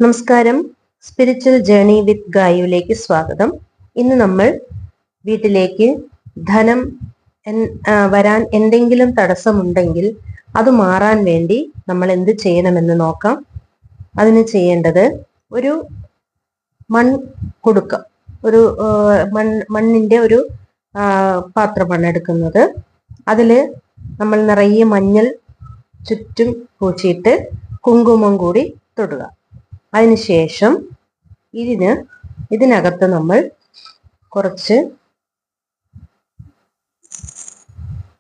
നമസ്കാരം. Spiritual journey വിത്ത് ഗായുവിലേക്ക് സ്വാഗതം. ഇന്ന് നമ്മൾ വീട്ടിലേക്ക് ധനം വരാൻ എന്തെങ്കിലും തടസ്സമുണ്ടെങ്കിൽ അത് മാറാൻ വേണ്ടി നമ്മൾ എന്ത് ചെയ്യണമെന്ന് നോക്കാം. അതിന് ചെയ്യേണ്ടത് ഒരു മൺകുടുക്ക, ഒരു മണ്ണിന്റെ ഒരു പാത്രമാണ് എടുക്കുന്നത്. അതിൽ നമ്മൾ നിറയെ മഞ്ഞൾ ചുറ്റും പൂച്ചിയിട്ട് കുങ്കുമം കൂടി തൊടുക. അതിനുശേഷം ഇതിനകത്ത് നമ്മൾ കുറച്ച്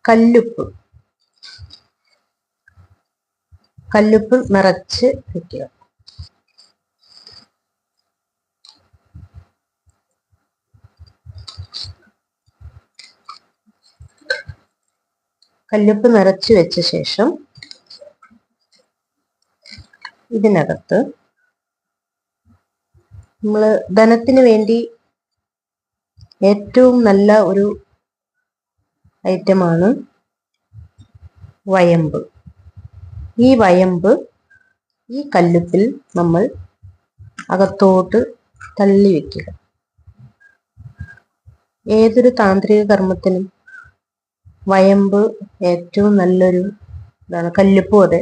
കല്ലുപ്പ് നിറച്ച് വെക്കുക. കല്ലുപ്പ് നിറച്ച് വെച്ച ശേഷം ഇതിനകത്ത് നമ്മൾ ധനത്തിന് വേണ്ടി ഏറ്റവും നല്ല ഒരു ഐറ്റമാണ് വയമ്പ്. ഈ വയമ്പ് ഈ കല്ലുപ്പിൽ നമ്മൾ അകത്തോട്ട് തള്ളി വെക്കുക. ഏതൊരു താന്ത്രിക കർമ്മത്തിനും വയമ്പ് ഏറ്റവും നല്ലൊരു ഇതാണ്. കല്ലുപ്പും അതെ.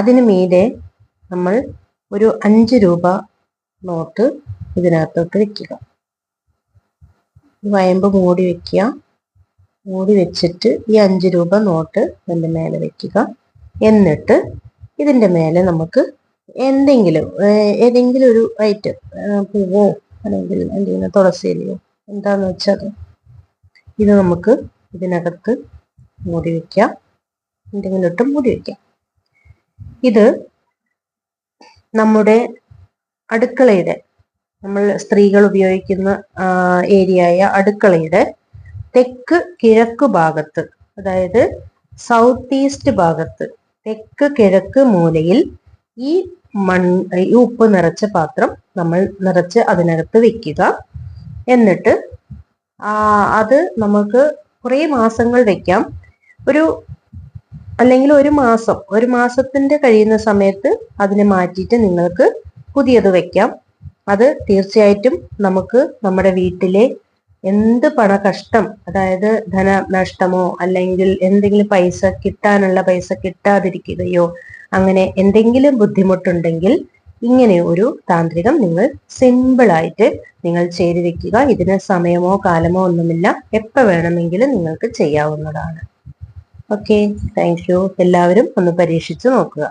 അതിന് മീതെ നമ്മൾ ഒരു 5 രൂപ നോട്ട് ഇതിനകത്തോട്ട് വെക്കുക. വയമ്പ് മൂടി വെക്കുക. മൂടി വെച്ചിട്ട് ഈ 5 രൂപ നോട്ട് ഇതിൻ്റെ മേലെ വെക്കുക. എന്നിട്ട് ഇതിൻ്റെ മേലെ നമുക്ക് ഏതെങ്കിലും ഒരു ഐറ്റം, പൂവോ അല്ലെങ്കിൽ എന്തെങ്കിലും തുളസിയിലയോ എന്താന്ന് വെച്ചാൽ ഇത് നമുക്ക് ഇതിനകത്ത് മൂടി വെക്കാം. എന്തെങ്കിലും ഇട്ട് മൂടി വെക്കാം. ഇത് നമ്മുടെ അടുക്കളയുടെ, നമ്മൾ സ്ത്രീകൾ ഉപയോഗിക്കുന്ന ഏരിയയായ അടുക്കളയുടെ തെക്ക് കിഴക്ക് ഭാഗത്ത്, അതായത് സൗത്ത് ഈസ്റ്റ് ഭാഗത്ത് തെക്ക് കിഴക്ക് മൂലയിൽ ഈ ഉപ്പ് നിറച്ച പാത്രം നമ്മൾ നിറച്ച് അതിനകത്ത് വെക്കുക. എന്നിട്ട് അത് നമുക്ക് കുറേ മാസങ്ങൾ വെക്കാം. അല്ലെങ്കിൽ ഒരു മാസത്തിന്റെ കഴിയുന്ന സമയത്ത് അതിനെ മാറ്റിയിട്ട് നിങ്ങൾക്ക് പുതിയത് വെക്കാം. അത് തീർച്ചയായിട്ടും നമുക്ക് നമ്മുടെ വീട്ടിലെ എന്ത് പണകഷ്ടം, അതായത് ധനനഷ്ടമോ അല്ലെങ്കിൽ എന്തെങ്കിലും പൈസ കിട്ടാതിരിക്കുകയോ അങ്ങനെ എന്തെങ്കിലും ബുദ്ധിമുട്ടുണ്ടെങ്കിൽ ഇങ്ങനെ ഒരു താന്ത്രികം നിങ്ങൾ സിമ്പിളായിട്ട് നിങ്ങൾ ചെയ്തു വെക്കുക. ഇതിന് സമയമോ കാലമോ ഒന്നുമില്ല. എപ്പോൾ വേണമെങ്കിലും നിങ്ങൾക്ക് ചെയ്യാവുന്നതാണ്. Okay, thank you. എല്ലാവരും ഒന്ന് പരീക്ഷിച്ച് നോക്കുക.